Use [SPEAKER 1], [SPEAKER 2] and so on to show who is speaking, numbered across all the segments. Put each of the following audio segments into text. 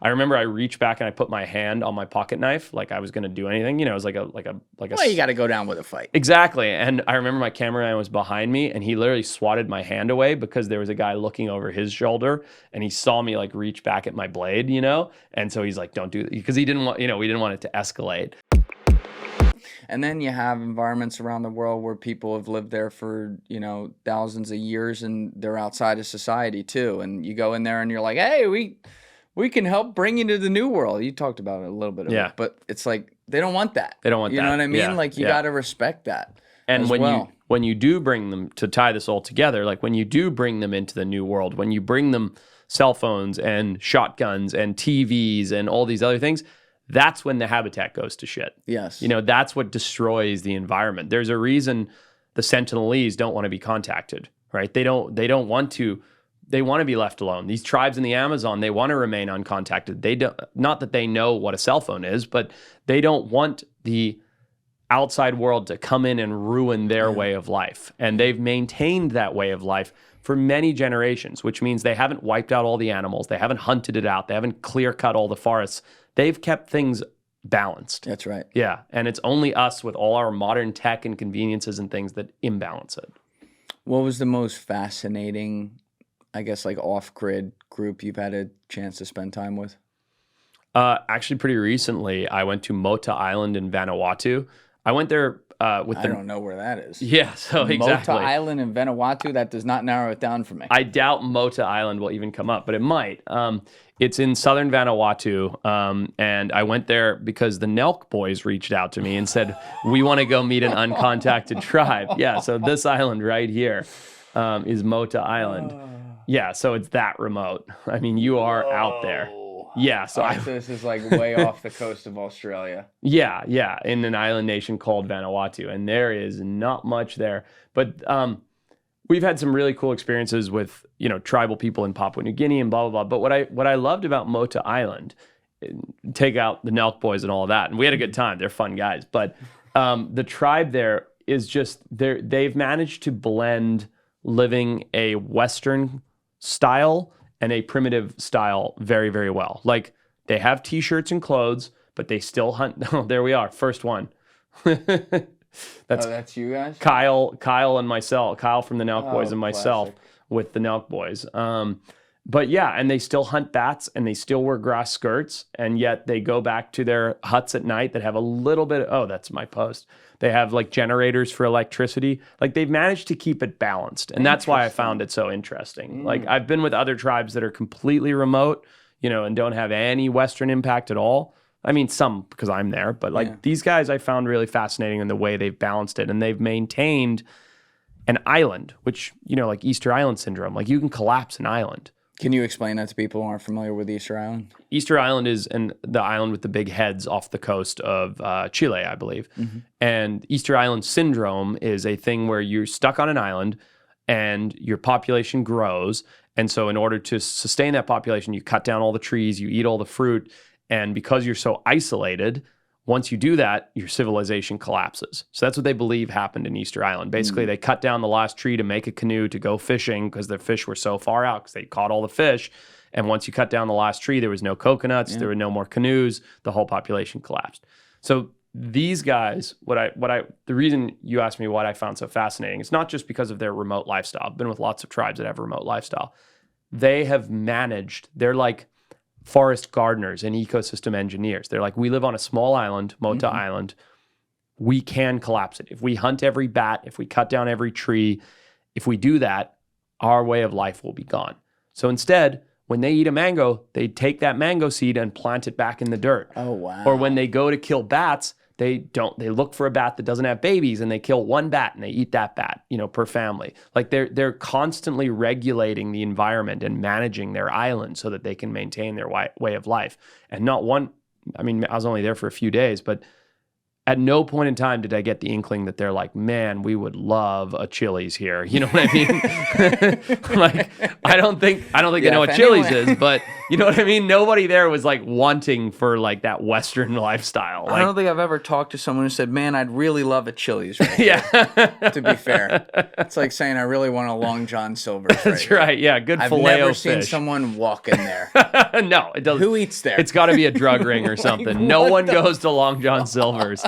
[SPEAKER 1] I remember I reached back and I put my hand on my pocket knife like I was going to do anything. You know, it was like a
[SPEAKER 2] Well, you got to go down with a fight.
[SPEAKER 1] Exactly. And I remember my cameraman was behind me and he literally swatted my hand away because there was a guy looking over his shoulder and he saw me like reach back at my blade, you know? And so he's like, don't do that, because he didn't want, you know, we didn't want it to escalate.
[SPEAKER 2] And then you have environments around the world where people have lived there for, you know, thousands of years and they're outside of society too. And you go in there and you're like, hey, we can help bring you to the new world. You talked about it a little bit of it, but it's like they don't want that.
[SPEAKER 1] They don't want that.
[SPEAKER 2] You know what I mean?
[SPEAKER 1] Yeah,
[SPEAKER 2] like you got to respect that.
[SPEAKER 1] And when you do bring them, to tie this all together, like when you do bring them into the new world, when you bring them cell phones and shotguns and TVs and all these other things, that's when the habitat goes to shit.
[SPEAKER 2] Yes.
[SPEAKER 1] You know, that's what destroys the environment. There's a reason the Sentinelese don't want to be contacted, right? They don't want to. They want to be left alone. These tribes in the Amazon, they want to remain uncontacted. They don't, not that they know what a cell phone is, but they don't want the outside world to come in and ruin their way of life. And they've maintained that way of life for many generations, which means they haven't wiped out all the animals. They haven't hunted it out. They haven't clear cut all the forests. They've kept things balanced.
[SPEAKER 2] That's right.
[SPEAKER 1] Yeah. And it's only us with all our modern tech and conveniences and things that imbalance it.
[SPEAKER 2] What was the most fascinating, I guess, like off-grid group you've had a chance to spend time with?
[SPEAKER 1] Actually, pretty recently, I went to Mota Island in Vanuatu. I went there with
[SPEAKER 2] I don't know where that is.
[SPEAKER 1] Yeah, so exactly.
[SPEAKER 2] Mota Island in Vanuatu, that does not narrow it down for me.
[SPEAKER 1] I doubt Mota Island will even come up, but it might. It's in southern Vanuatu, and I went there because the Nelk boys reached out to me and said, we want to go meet an uncontacted tribe. Yeah, so this island right here is Mota Island. Yeah, so it's that remote. I mean, you are out there. Yeah, so
[SPEAKER 2] this is like way off the coast of Australia.
[SPEAKER 1] Yeah, in an island nation called Vanuatu, and there is not much there. But we've had some really cool experiences with, you know, tribal people in Papua New Guinea and blah blah blah. But what I loved about Mota Island, take out the Nelk boys and all of that, and we had a good time. They're fun guys, but the tribe there is just they've managed to blend living a Western style and a primitive style very, very well. Like they have t-shirts and clothes, but they still hunt. Oh, there we are. First one.
[SPEAKER 2] That's you guys?
[SPEAKER 1] Kyle and myself. Kyle from the Nelk Boys and myself with the Nelk Boys. But yeah, and they still hunt bats and they still wear grass skirts, and yet they go back to their huts at night that have a little bit of, oh, that's my post. They have like generators for electricity. Like they've managed to keep it balanced. And that's why I found it so interesting. Like I've been with other tribes that are completely remote, you know, and don't have any Western impact at all. I mean, some because I'm there, but like these guys I found really fascinating in the way they've balanced it, and they've maintained an island, which, you know, like Easter Island syndrome, like you can collapse an island.
[SPEAKER 2] Can you explain that to people who aren't familiar with Easter Island?
[SPEAKER 1] Easter Island is the island with the big heads off the coast of Chile, I believe. And Easter Island syndrome is a thing where you're stuck on an island and your population grows. And so in order to sustain that population, you cut down all the trees, you eat all the fruit. And because you're so isolated, once you do that, your civilization collapses. So that's what they believe happened in Easter Island. Basically, they cut down the last tree to make a canoe to go fishing because the fish were so far out because they caught all the fish. And once you cut down the last tree, there was no coconuts, there were no more canoes, the whole population collapsed. So these guys, the reason you asked me what I found so fascinating, it's not just because of their remote lifestyle. I've been with lots of tribes that have a remote lifestyle. They have managed, they're like forest gardeners and ecosystem engineers. They're like, we live on a small island, Mota Island. We can collapse it. If we hunt every bat, if we cut down every tree, if we do that, our way of life will be gone. So instead, when they eat a mango, they take that mango seed and plant it back in the dirt.
[SPEAKER 2] Oh, wow.
[SPEAKER 1] Or when they go to kill bats, they look for a bat that doesn't have babies and they kill one bat and they eat that bat, you know, per family. Like they're constantly regulating the environment and managing their island so that they can maintain their way of life. And not one, I mean, I was only there for a few days, but at no point in time did I get the inkling that they're like, man, we would love a Chili's here. You know what I mean? Like, I don't think they know what Chili's is, but You know what I mean? Nobody there was like wanting for like that Western lifestyle. Like,
[SPEAKER 2] I don't think I've ever talked to someone who said, "Man, I'd really love a Chili's." Right
[SPEAKER 1] yeah.
[SPEAKER 2] here." To be fair, it's like saying, "I really want a Long John Silver's."
[SPEAKER 1] That's right. Yeah, good
[SPEAKER 2] I've
[SPEAKER 1] filet
[SPEAKER 2] never
[SPEAKER 1] o
[SPEAKER 2] seen
[SPEAKER 1] fish.
[SPEAKER 2] someone walk in there.
[SPEAKER 1] No, it doesn't.
[SPEAKER 2] Who eats there?
[SPEAKER 1] It's got to be a drug ring or something. No one goes to Long John Silver's.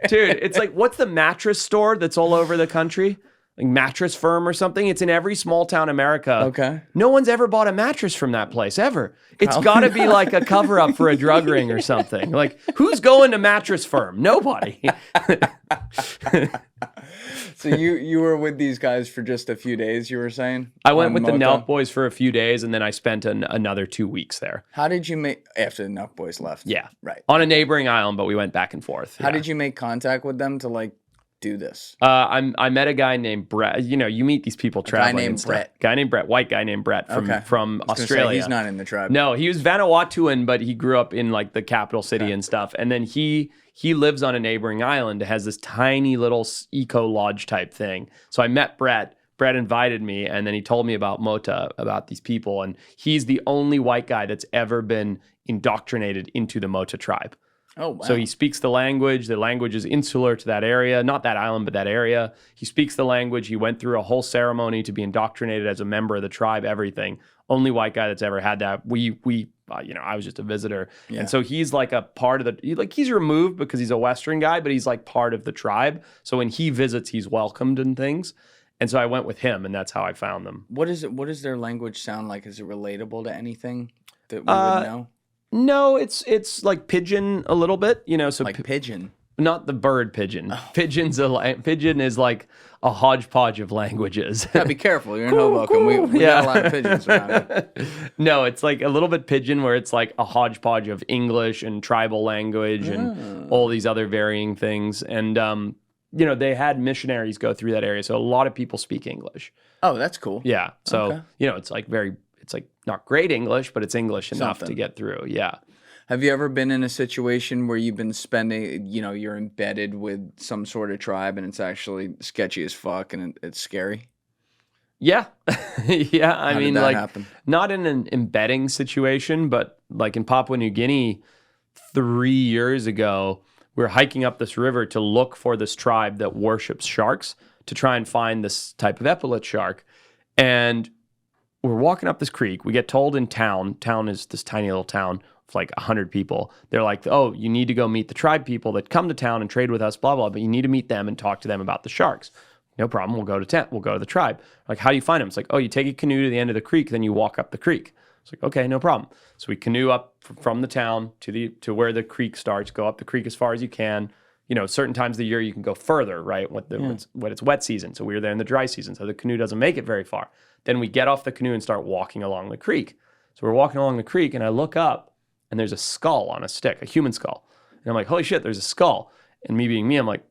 [SPEAKER 1] Dude, it's like, what's the mattress store that's all over the country? Like Mattress Firm or something. It's in every small town America.
[SPEAKER 2] Okay.
[SPEAKER 1] No one's ever bought a mattress from that place ever. It's got to be like a cover up for a drug ring or something. Like, who's going to Mattress Firm? Nobody.
[SPEAKER 2] So you were with these guys for just a few days, you were saying?
[SPEAKER 1] I went with the
[SPEAKER 2] Moto?
[SPEAKER 1] Nelk boys for a few days, and then I spent another 2 weeks there.
[SPEAKER 2] How did you make, after the Nelk boys left?
[SPEAKER 1] Yeah.
[SPEAKER 2] Right.
[SPEAKER 1] On a neighboring island, but we went back and forth.
[SPEAKER 2] How did you make contact with them to like do this?
[SPEAKER 1] I met a guy named Brett. You know, you meet these people traveling.
[SPEAKER 2] named
[SPEAKER 1] and stuff.
[SPEAKER 2] Brett.
[SPEAKER 1] Guy named Brett. White guy named Brett from
[SPEAKER 2] I was gonna say,
[SPEAKER 1] Australia.
[SPEAKER 2] he's not in the tribe.
[SPEAKER 1] No, he was Vanuatuan, but he grew up in like the capital city and stuff. And then he lives on a neighboring island. It has this tiny little eco lodge type thing. So I met Brett. Brett invited me, and then he told me about Mota, about these people. And he's the only white guy that's ever been indoctrinated into the Mota tribe.
[SPEAKER 2] Oh, wow.
[SPEAKER 1] So he speaks the language. The language is insular to that area, not that island, but that area. He speaks the language. He went through a whole ceremony to be indoctrinated as a member of the tribe, everything. Only white guy that's ever had that. I was just a visitor.
[SPEAKER 2] Yeah.
[SPEAKER 1] And so he's like a part of he's removed because he's a Western guy, but he's like part of the tribe. So when he visits, he's welcomed and things. And so I went with him, and that's how I found them.
[SPEAKER 2] What does their language sound like? Is it relatable to anything that we would know?
[SPEAKER 1] No, it's like pidgin a little bit, so
[SPEAKER 2] Like pigeon.
[SPEAKER 1] not the bird pigeon.
[SPEAKER 2] Oh.
[SPEAKER 1] Pigeon is like a hodgepodge of languages.
[SPEAKER 2] Gotta be careful. You're in Hoboken. We got a lot of pigeons around here.
[SPEAKER 1] No, it's like a little bit pidgin where it's like a hodgepodge of English and tribal language and all these other varying things. And, they had missionaries go through that area. So a lot of people speak English.
[SPEAKER 2] Oh, that's cool.
[SPEAKER 1] Yeah. So,
[SPEAKER 2] Okay.
[SPEAKER 1] it's like it's like not great English, but it's English enough to
[SPEAKER 2] Something.
[SPEAKER 1] get through. Yeah.
[SPEAKER 2] Have you ever been in a situation where you've been spending, you're embedded with some sort of tribe and it's actually sketchy as fuck and it's scary?
[SPEAKER 1] Yeah. Yeah. I
[SPEAKER 2] How
[SPEAKER 1] mean,
[SPEAKER 2] did that
[SPEAKER 1] like,
[SPEAKER 2] happen?
[SPEAKER 1] not in an embedding situation, but like in Papua New Guinea 3 years ago, we were hiking up this river to look for this tribe that worships sharks to try and find this type of epaulet shark. And we're walking up this creek. We get told in town is this tiny little town of like 100 people. They're like, oh, you need to go meet the tribe people that come to town and trade with us, blah, blah, but you need to meet them and talk to them about the sharks. No problem. We'll go to tent. We'll go to the tribe. Like, how do you find them? It's like, oh, you take a canoe to the end of the creek, then you walk up the creek. It's like, okay, no problem. So we canoe up from the town to where the creek starts, go up the creek as far as you can. Certain times of the year you can go further, right? When it's wet season. So we were there in the dry season. So the canoe doesn't make it very far. Then we get off the canoe and start walking along the creek. So we're walking along the creek and I look up and there's a skull on a stick, a human skull. And I'm like, holy shit, there's a skull. And me being me, I'm like,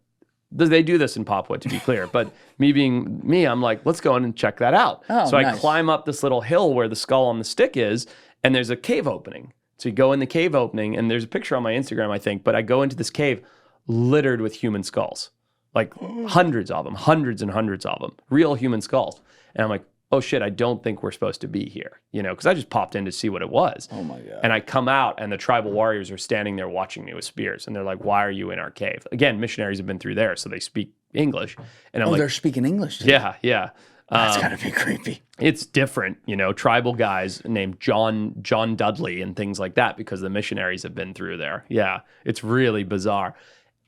[SPEAKER 1] they do this in Papua, to be clear. But me being me, I'm like, let's go in and check that out.
[SPEAKER 2] Oh,
[SPEAKER 1] so I
[SPEAKER 2] nice.
[SPEAKER 1] climb up this little hill where the skull on the stick is, and there's a cave opening. So you go in the cave opening, and there's a picture on my Instagram, I think. But I go into this cave littered with human skulls, like hundreds of them, hundreds and hundreds of them, real human skulls. And I'm like, oh shit, I don't think we're supposed to be here, because I just popped in to see what it was.
[SPEAKER 2] Oh my God.
[SPEAKER 1] And I come out and the tribal warriors are standing there watching me with spears. And they're like, why are you in our cave? Again, missionaries have been through there, so they speak English. And I'm like,
[SPEAKER 2] they're speaking English too.
[SPEAKER 1] yeah, yeah.
[SPEAKER 2] That's gotta be creepy.
[SPEAKER 1] It's different, tribal guys named John Dudley and things like that because the missionaries have been through there. Yeah, it's really bizarre.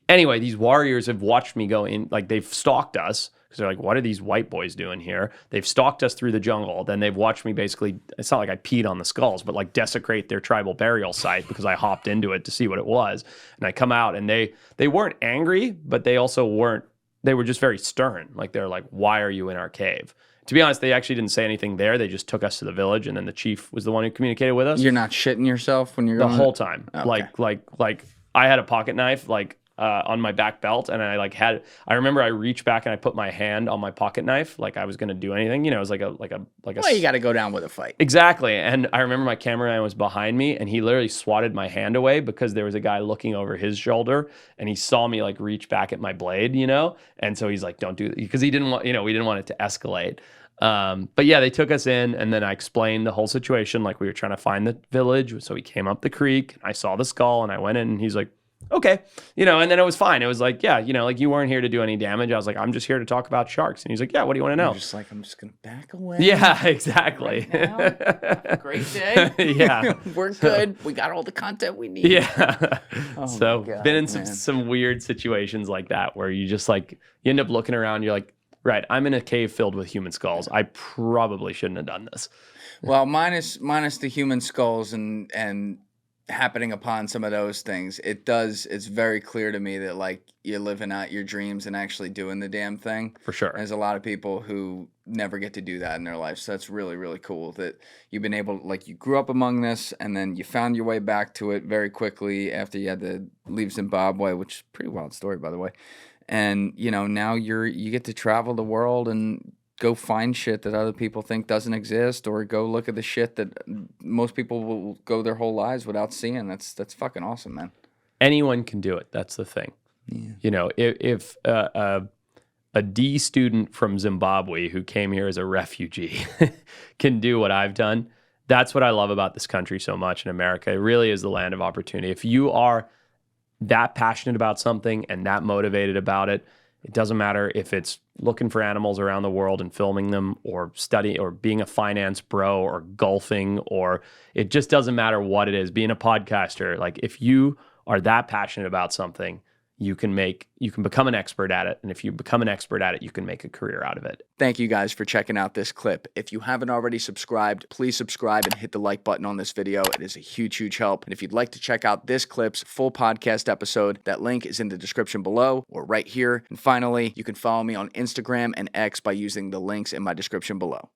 [SPEAKER 1] Anyway, these warriors have watched me go in, like they've stalked us because they're like, what are these white boys doing here? They've stalked us through the jungle. Then they've watched me basically, it's not like I peed on the skulls, but like desecrate their tribal burial site because I hopped into it to see what it was. And I come out and they weren't angry, but they also weren't, they were just very stern. Like they're like, why are you in our cave? To be honest, they actually didn't say anything there. They just took us to the village, and then the chief was the one who communicated with us.
[SPEAKER 2] You're not shitting yourself when you're
[SPEAKER 1] The
[SPEAKER 2] going
[SPEAKER 1] whole time.
[SPEAKER 2] Okay.
[SPEAKER 1] Like I had a pocket knife, on my back belt, and I remember I reached back and I put my hand on my pocket knife, like I was going to do anything, it was like a.
[SPEAKER 2] Well, you got to go down with a fight.
[SPEAKER 1] Exactly. And I remember my cameraman was behind me and he literally swatted my hand away because there was a guy looking over his shoulder and he saw me like reach back at my blade, and so he's like, don't do that, because he didn't want, we didn't want it to escalate. But yeah, they took us in, and then I explained the whole situation. Like, we were trying to find the village. So we came up the creek. I saw the skull, and I went in, and he's like, okay, and then it was fine. It was like, yeah, like, you weren't here to do any damage. I was like, I'm just here to talk about sharks. And he's like, yeah, what do you want to know?
[SPEAKER 2] You're just like, I'm just going to back away.
[SPEAKER 1] Yeah, exactly.
[SPEAKER 2] Right now. Have a great day.
[SPEAKER 1] Yeah.
[SPEAKER 2] We're good. We got all the content we need.
[SPEAKER 1] Yeah.
[SPEAKER 2] Oh
[SPEAKER 1] So
[SPEAKER 2] my God,
[SPEAKER 1] been in
[SPEAKER 2] man.
[SPEAKER 1] some weird situations like that where you just like, you end up looking around, you're like, right, I'm in a cave filled with human skulls. I probably shouldn't have done this.
[SPEAKER 2] Well, minus the human skulls and happening upon some of those things, it's very clear to me that, like, you're living out your dreams and actually doing the damn thing.
[SPEAKER 1] For sure.
[SPEAKER 2] There's a lot of people who never get to do that in their life. So that's really, really cool that you've been able, like, you grew up among this and then you found your way back to it very quickly after you had to leave Zimbabwe, which is a pretty wild story, by the way. And, now you get to travel the world and go find shit that other people think doesn't exist, or go look at the shit that most people will go their whole lives without seeing. That's fucking awesome, man.
[SPEAKER 1] Anyone can do it. That's the thing. Yeah. If a D student from Zimbabwe who came here as a refugee can do what I've done, that's what I love about this country so much in America. It really is the land of opportunity. If you are that passionate about something and that motivated about it, it doesn't matter if it's looking for animals around the world and filming them, or studying, or being a finance bro, or golfing, or it just doesn't matter what it is, being a podcaster. Like, if you are that passionate about something, you can become an expert at it. And if you become an expert at it, you can make a career out of it.
[SPEAKER 2] Thank you guys for checking out this clip. If you haven't already subscribed, please subscribe and hit the like button on this video. It is a huge, huge help. And if you'd like to check out this clip's full podcast episode, that link is in the description below or right here. And finally, you can follow me on Instagram and X by using the links in my description below.